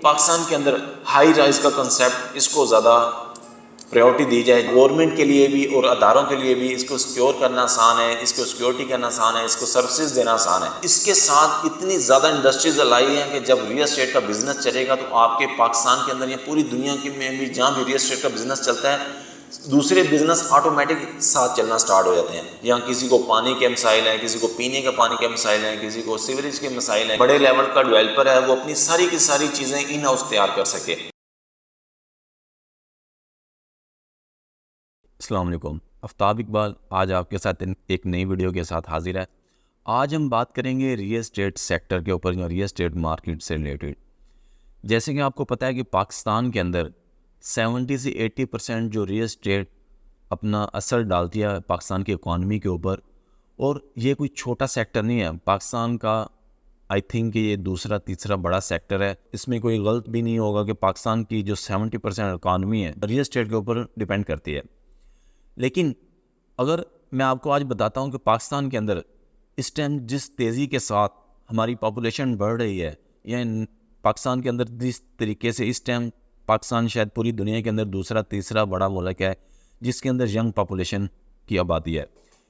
پاکستان کے اندر high rise کا concept اس کو زیادہ پریورٹی دی جائے. گورنمنٹ کے لیے بھی اور اداروں کے لیے بھی اس کو سیکیور کرنا آسان ہے, اس کو سیکیورٹی کرنا آسان ہے, اس کو سروسز دینا آسان ہے. اس کے ساتھ اتنی زیادہ انڈسٹریز لائی ہیں کہ جب ریل اسٹیٹ کا بزنس چلے گا تو آپ کے پاکستان کے اندر یا پوری دنیا میں بھی جہاں بھی ریل اسٹیٹ کا بزنس چلتا ہے دوسرے بزنس آٹومیٹک ساتھ چلنا سٹارٹ ہو جاتے ہیں. یہاں کسی کو پانی کے مسائل ہیں, کسی کو پینے کا پانی کے مسائل ہیں, کسی کو سیوریج کے مسائل ہیں. بڑے لیول کا ڈیولپر ہے وہ اپنی ساری کی ساری چیزیں ان ہاؤس تیار کر سکے. السلام علیکم. آفتاب اقبال آج آپ کے ساتھ ایک نئی ویڈیو کے ساتھ حاضر ہے. آج ہم بات کریں گے ریل اسٹیٹ سیکٹر کے اوپر یا ریل اسٹیٹ مارکیٹ سے ریلیٹڈ. جیسے کہ آپ کو پتہ ہے کہ پاکستان کے اندر 70 سے 80% جو ریل اسٹیٹ اپنا اثر ڈالتی ہے پاکستان کی اکانومی کے اوپر, اور یہ کوئی چھوٹا سیکٹر نہیں ہے. پاکستان کا آئی تھنک کہ یہ دوسرا تیسرا بڑا سیکٹر ہے. اس میں کوئی غلط بھی نہیں ہوگا کہ پاکستان کی جو 70% اکانومی ہے ریل اسٹیٹ کے اوپر ڈیپینڈ کرتی ہے. لیکن اگر میں آپ کو آج بتاتا ہوں کہ پاکستان کے اندر اس ٹائم جس تیزی کے ساتھ ہماری پاپولیشن بڑھ رہی ہے, یا پاکستان کے اندر جس طریقے سے اس ٹائم پاکستان شاید پوری دنیا کے اندر دوسرا تیسرا بڑا ملک ہے جس کے اندر ینگ پاپولیشن کی آبادی ہے,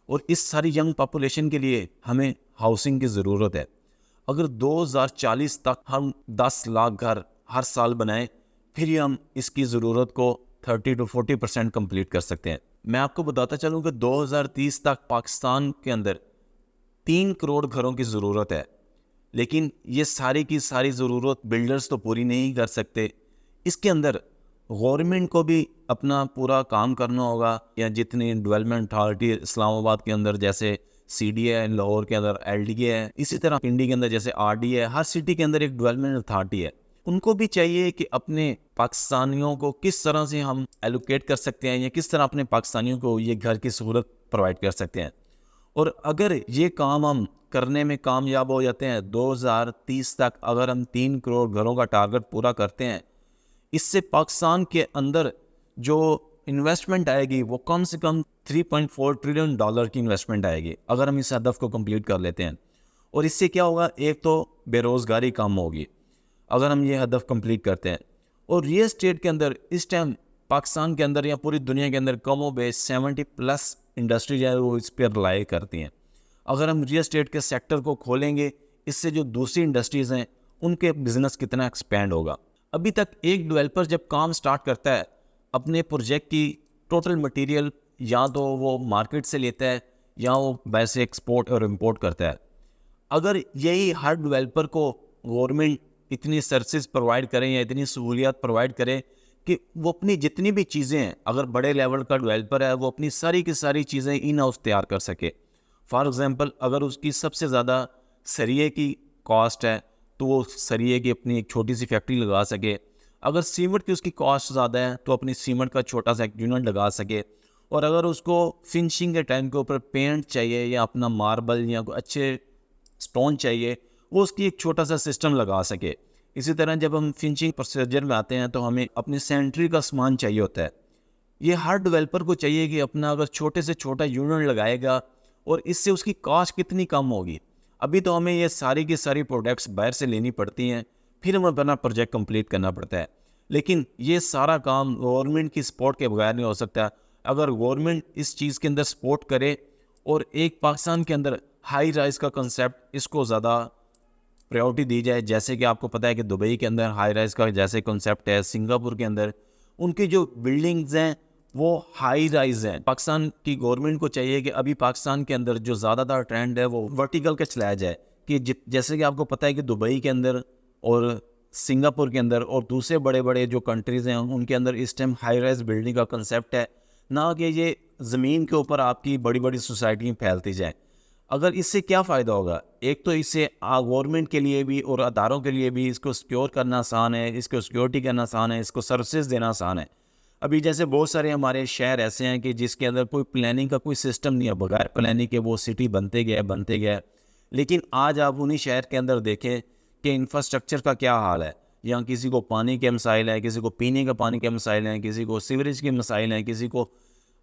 اور اس ساری ینگ پاپولیشن کے لیے ہمیں ہاؤسنگ کی ضرورت ہے. اگر 2040 تک ہم 10 لاکھ گھر ہر سال بنائیں پھر ہی ہم اس کی ضرورت کو 30 to 40% کمپلیٹ کر سکتے ہیں. میں آپ کو بتاتا چلوں کہ 2030 تک پاکستان کے اندر 3 کروڑ گھروں کی ضرورت ہے, لیکن یہ ساری کی ساری ضرورت بلڈرز تو پوری نہیں کر سکتے. اس کے اندر گورنمنٹ کو بھی اپنا پورا کام کرنا ہوگا, یا جتنی ڈیولپمنٹ اتھارٹی اسلام آباد کے اندر جیسے سی ڈی ہے, لاہور کے اندر ایل ڈی اے ہے, اسی طرح پنڈی کے اندر جیسے آر ڈی ہے, ہر سٹی کے اندر ایک ڈیولپمنٹ اتھارٹی ہے. ان کو بھی چاہیے کہ اپنے پاکستانیوں کو کس طرح سے ہم ایلوکیٹ کر سکتے ہیں, یا کس طرح اپنے پاکستانیوں کو یہ گھر کی سہولت پرووائڈ کر سکتے ہیں. اور اگر یہ کام ہم کرنے میں کامیاب ہو جاتے ہیں 2030 تک, اگر ہم 3 کروڑ گھروں کا ٹارگٹ پورا کرتے ہیں, اس سے پاکستان کے اندر جو انویسٹمنٹ آئے گی وہ کم سے کم $3.4 ٹریلین کی انویسٹمنٹ آئے گی اگر ہم اس ہدف کو کمپلیٹ کر لیتے ہیں. اور اس سے کیا ہوگا, ایک تو بے روزگاری کم ہوگی اگر ہم یہ ہدف کمپلیٹ کرتے ہیں. اور ریل اسٹیٹ کے اندر اس ٹائم پاکستان کے اندر یا پوری دنیا کے اندر کم و بیش 70+ انڈسٹری جو ہے وہ اس پہ رلائی کرتی ہیں. اگر ہم ریل اسٹیٹ کے سیکٹر کو کھولیں گے, اس سے جو دوسری انڈسٹریز ہیں ان کے بزنس کتنا ایکسپینڈ ہوگا. ابھی تک ایک ڈیولپر جب کام سٹارٹ کرتا ہے اپنے پروجیکٹ کی ٹوٹل مٹیریل یا تو وہ مارکیٹ سے لیتا ہے یا وہ ویسے ایکسپورٹ اور امپورٹ کرتا ہے. اگر یہی ہر ڈیولپر کو گورنمنٹ اتنی سروسز پرووائڈ کریں یا اتنی سہولیات پرووائڈ کریں کہ وہ اپنی جتنی بھی چیزیں ہیں, اگر بڑے لیول کا ڈیولپر ہے وہ اپنی ساری کی ساری چیزیں ان ہاؤس تیار کر سکے. فار ایگزامپل اگر اس کی سب سے زیادہ سریے کی کاسٹ ہے تو وہ سریے کی اپنی ایک چھوٹی سی فیکٹری لگا سکے. اگر سیمنٹ کی اس کی کاسٹ زیادہ ہے تو اپنی سیمنٹ کا چھوٹا سا ایک یونٹ لگا سکے. اور اگر اس کو فنشنگ کے ٹائم کے اوپر پینٹ چاہیے یا اپنا ماربل یا کوئی اچھے سٹون چاہیے, وہ اس کی ایک چھوٹا سا سسٹم لگا سکے. اسی طرح جب ہم فنشنگ پروسیجر میں آتے ہیں تو ہمیں اپنی سینٹری کا سامان چاہیے ہوتا ہے. یہ ہر ڈیولپر کو چاہیے کہ اپنا اگر چھوٹے سے چھوٹا یونٹ لگائے گا اور اس سے اس کی کاسٹ کتنی کم ہوگی. ابھی تو ہمیں یہ ساری کی ساری پروڈکٹس باہر سے لینی پڑتی ہیں, پھر ہمیں اپنا پروجیکٹ کمپلیٹ کرنا پڑتا ہے. لیکن یہ سارا کام گورنمنٹ کی سپورٹ کے بغیر نہیں ہو سکتا. اگر گورنمنٹ اس چیز کے اندر سپورٹ کرے اور ایک پاکستان کے اندر ہائی رائز کا کنسیپٹ اس کو زیادہ پریورٹی دی جائے, جیسے کہ آپ کو پتہ ہے کہ دبئی کے اندر ہائی رائز کا جیسے کنسیپٹ ہے, سنگاپور کے اندر ان کی جو بلڈنگز ہیں وہ ہائی رائز ہیں. پاکستان کی گورنمنٹ کو چاہیے کہ ابھی پاکستان کے اندر جو زیادہ تر ٹرینڈ ہے وہ ورٹیکل کا چلایا جائے, کہ جیسے کہ آپ کو پتہ ہے کہ دبئی کے اندر اور سنگاپور کے اندر اور دوسرے بڑے بڑے جو کنٹریز ہیں ان کے اندر اس ٹائم ہائی رائز بلڈنگ کا کنسیپٹ ہے, نہ کہ یہ زمین کے اوپر آپ کی بڑی بڑی سوسائٹیاں پھیلتی جائیں. اگر اس سے کیا فائدہ ہوگا, ایک تو اس سے گورنمنٹ کے لیے بھی اور اداروں کے لیے بھی اس کو سیکیور کرنا آسان ہے, اس کو سیکیورٹی کرنا آسان ہے, اس کو سروسز دینا آسان ہے. ابھی جیسے بہت سارے ہمارے شہر ایسے ہیں کہ جس کے اندر کوئی پلاننگ کا کوئی سسٹم نہیں ہے, بغیر پلاننگ کے وہ سٹی بنتے گئے. لیکن آج آپ انہی شہر کے اندر دیکھیں کہ انفراسٹرکچر کا کیا حال ہے. یہاں کسی کو پانی کے مسائل ہیں, کسی کو پینے کا پانی کے مسائل ہیں, کسی کو سیوریج کے مسائل ہیں, کسی کو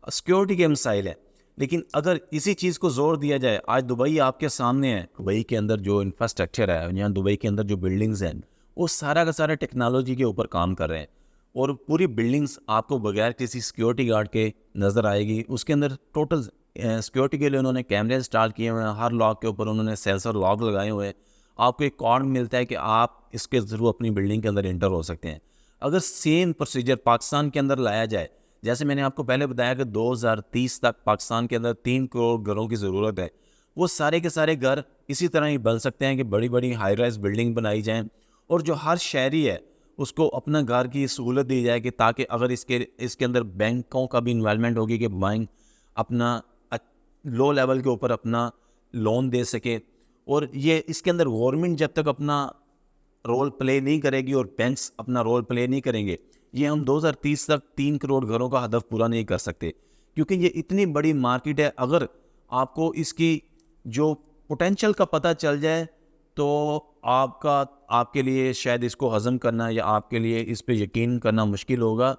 سیکیورٹی کے مسائل ہیں. لیکن اگر اسی چیز کو زور دیا جائے, آج دبئی آپ کے سامنے ہے, دبئی کے اندر جو انفراسٹرکچر ہے, یہاں دبئی کے اندر جو بلڈنگز ہیں وہ سارا کا سارا ٹیکنالوجی کے اوپر کام کر رہے ہیں، اور پوری بلڈنگس آپ کو بغیر کسی سیکیورٹی گارڈ کے نظر آئے گی. اس کے اندر ٹوٹل سیکیورٹی کے لیے انہوں نے کیمرے انسٹال کیے ہوئے ہیں، ہر لاک کے اوپر انہوں نے سینسر لاک لگائے ہوئے ہیں. آپ کو ایک کارڈ ملتا ہے کہ آپ اس کے تھرو اپنی بلڈنگ کے اندر انٹر ہو سکتے ہیں. اگر سیم پروسیجر پاکستان کے اندر لایا جائے، جیسے میں نے آپ کو پہلے بتایا کہ 2030 تک پاکستان کے اندر 3 کروڑ گھروں کی ضرورت ہے، وہ سارے کے سارے گھر اسی طرح ہی بن سکتے ہیں کہ بڑی بڑی ہائی رائز بلڈنگ بنائی جائیں، اور جو ہر شہری ہے اس کو اپنا گھر کی سہولت دی جائے کہ تاکہ اگر اس کے اندر بینکوں کا بھی انوالومنٹ ہوگی کہ بینک اپنا لو لیول کے اوپر اپنا لون دے سکے. اور یہ اس کے اندر گورنمنٹ جب تک اپنا رول پلے نہیں کرے گی اور بینکس اپنا رول پلے نہیں کریں گے، یہ ہم 2030 تک 3 کروڑ گھروں کا ہدف پورا نہیں کر سکتے، کیونکہ یہ اتنی بڑی مارکیٹ ہے. اگر آپ کو اس کی جو پوٹینشیل کا پتہ چل جائے تو آپ کے لیے شاید اس کو ہضم کرنا یا آپ کے لیے اس پہ یقین کرنا مشکل ہوگا.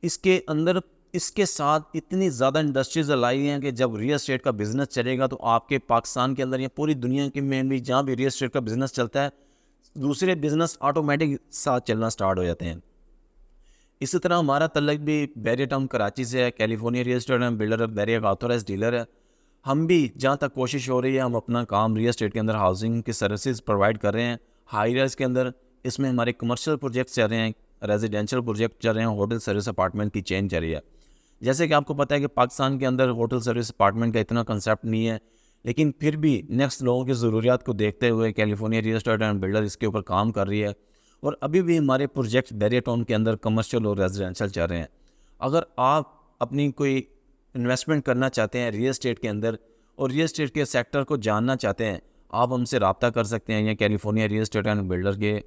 اس کے اندر اس کے ساتھ اتنی زیادہ انڈسٹریز لائی ہیں کہ جب ریئل اسٹیٹ کا بزنس چلے گا تو آپ کے پاکستان کے اندر یا پوری دنیا کے میں بھی جہاں بھی ریئل اسٹیٹ کا بزنس چلتا ہے، دوسرے بزنس آٹومیٹک ساتھ چلنا سٹارٹ ہو جاتے ہیں. اسی طرح ہمارا تعلق بھی بیریٹ ٹاؤن کراچی سے ہے. California real estate and builder بیریٹ آتھورائز ڈیلر ہے. ہم بھی جہاں تک کوشش ہو رہی ہے ہم اپنا کام ریئل اسٹیٹ کے اندر ہاؤسنگ کی سروسز پرووائڈ کر رہے ہیں. ہائی رائز کے اندر اس میں ہمارے کمرشل پروجیکٹس چل رہے ہیں، ریزیڈینشیل پروجیکٹ چل رہے ہیں، ہوٹل سروس اپارٹمنٹ کی چین چل رہی ہے. جیسے کہ آپ کو پتہ ہے کہ پاکستان کے اندر ہوٹل سروس اپارٹمنٹ کا اتنا کنسیپٹ نہیں ہے، لیکن پھر بھی نیکسٹ لوگوں کی ضروریات کو دیکھتے ہوئے California real estate and builder اس کے اوپر کام کر رہی ہے. اور ابھی بھی ہمارے پروجیکٹ بیریٹ ٹاؤن کے اندر کمرشل اور ریزیڈینشیل چل رہے ہیں. اگر آپ اپنی کوئی انویسٹمنٹ کرنا چاہتے ہیں ریئل اسٹیٹ کے اندر اور ریئل اسٹیٹ کے سیکٹر کو جاننا چاہتے ہیں، آپ ہم سے رابطہ کر سکتے ہیں یا California real estate and builder کے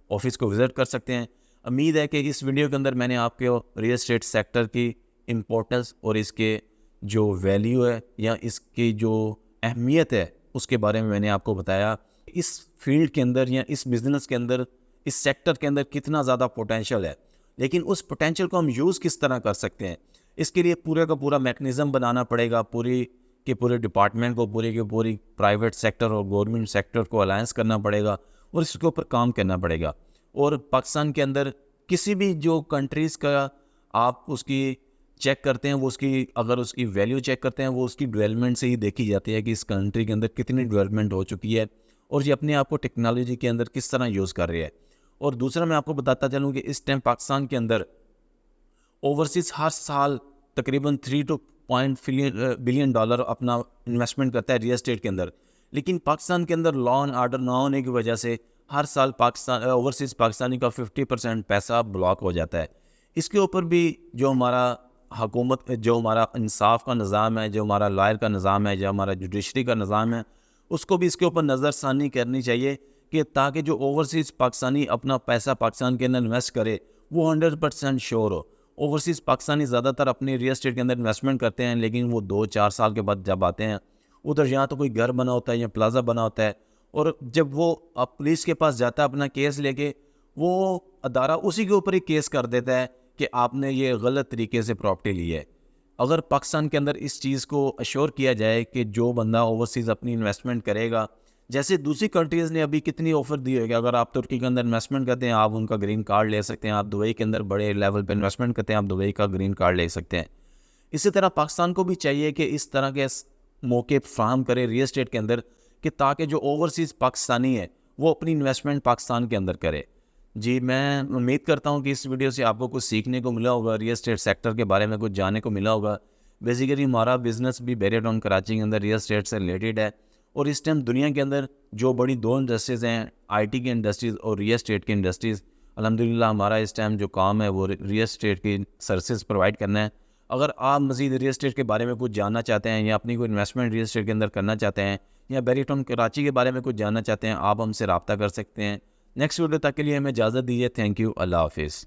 آفس کو وزٹ کر سکتے ہیں. امید ہے کہ اس ویڈیو کے اندر میں نے آپ کو ریئل اسٹیٹ سیکٹر کی امپورٹنس اور اس کے جو ویلیو ہے یا اس کی جو اہمیت ہے اس کے بارے میں نے آپ کو بتایا. اس فیلڈ کے اندر یا اس بزنس کے اندر، اس سیکٹر کے اندر کتنا زیادہ پوٹینشیل ہے، لیکن اس پوٹینشیل کو ہم یوز کس طرح کر سکتے ہیں. اس کے لیے پورے کا پورا میکنزم بنانا پڑے گا. پورے ڈپارٹمنٹ کو پوری پرائیویٹ سیکٹر اور گورنمنٹ سیکٹر کو الائنس کرنا پڑے گا اور اس کے اوپر کام کرنا پڑے گا. اور پاکستان کے اندر کسی بھی جو کنٹریز کا آپ اس کی چیک کرتے ہیں، وہ اگر اس کی ویلیو چیک کرتے ہیں، وہ اس کی ڈیولپمنٹ سے ہی دیکھی جاتی ہے کہ اس کنٹری کے اندر کتنی ڈیولپمنٹ ہو چکی ہے اور یہ اپنے آپ کو ٹیکنالوجی کے اندر کس طرح یوز کر رہی ہے. اور دوسرا میں آپ کو بتاتا چلوں کہ اس ٹائم پاکستان کے اندر اوورسیز ہر سال تقریباً 3.5 بلین ڈالر اپنا انویسٹمنٹ کرتا ہے ریئل اسٹیٹ کے اندر، لیکن پاکستان کے اندر لا اینڈ آرڈر نہ ہونے کی وجہ سے ہر سال اوورسیز پاکستانی کا 50% پیسہ بلاک ہو جاتا ہے. اس کے اوپر بھی جو ہمارا حکومت، جو ہمارا انصاف کا نظام ہے، جو ہمارا لائر کا نظام ہے، جو ہمارا جوڈیشری کا نظام ہے، اس کو بھی اس کے اوپر نظر ثانی کرنی چاہیے کہ تاکہ جو اوورسیز پاکستانی اپنا پیسہ پاکستان کے اندر انویسٹ کرے وہ 100% شور ہو. اوورسیز پاکستانی زیادہ تر اپنی ریئل اسٹیٹ کے اندر انویسٹمنٹ کرتے ہیں، لیکن وہ 2-4 سال کے بعد جب آتے ہیں ادھر یا تو کوئی گھر بنا ہوتا ہے یا پلازا بنا ہوتا ہے، اور جب وہ پولیس کے پاس جاتا ہے اپنا کیس لے کے، وہ ادارہ اسی کے اوپر ہی کیس کر دیتا ہے کہ آپ نے یہ غلط طریقے سے پراپرٹی لی ہے. اگر پاکستان کے اندر اس چیز کو اشور کیا جائے کہ جو بندہ اوورسیز اپنی انویسٹمنٹ کرے گا، جیسے دوسری کنٹریز نے ابھی کتنی آفر دی ہے کہ اگر آپ ترکی کے اندر انویسٹمنٹ کرتے ہیں آپ ان کا گرین کارڈ لے سکتے ہیں، آپ دبئی کے اندر بڑے لیول پہ انویسٹمنٹ کرتے ہیں آپ دبئی کا گرین کارڈ لے سکتے ہیں. اسی طرح پاکستان کو بھی چاہیے کہ اس طرح کے موقع فراہم کرے ریئل اسٹیٹ کے اندر کہ تاکہ جو اوورسیز پاکستانی ہے وہ اپنی انویسٹمنٹ پاکستان کے اندر کرے. جی میں امید کرتا ہوں کہ اس ویڈیو سے آپ کو کچھ سیکھنے کو ملا ہوگا، ریئل اسٹیٹ سیکٹر کے بارے میں کچھ جاننے کو ملا ہوگا. بیسیکلی ہمارا بزنس بھی بیریٹ ٹاؤن کراچی کے اندر ریئل اسٹیٹ سے ریلیٹڈ ہے، اور اس ٹائم دنیا کے اندر جو بڑی 2 انڈسٹریز ہیں، آئی ٹی کی انڈسٹریز اور ریئل اسٹیٹ کی انڈسٹریز، الحمدللہ ہمارا اس ٹائم جو کام ہے وہ ریئل اسٹیٹ کی سروسز پرووائڈ کرنا ہے. اگر آپ مزید ریئل اسٹیٹ کے بارے میں کچھ جاننا چاہتے ہیں یا اپنی کوئی انویسٹمنٹ ریئل اسٹیٹ کے اندر کرنا چاہتے ہیں یا بیریٹ ٹاؤن کراچی کے بارے میں کچھ جاننا چاہتے ہیں، آپ ہم سے رابطہ کر سکتے ہیں. نیکسٹ ویڈیو تک کے لیے ہمیں اجازت دیجیے. Thank you. اللہ حافظ.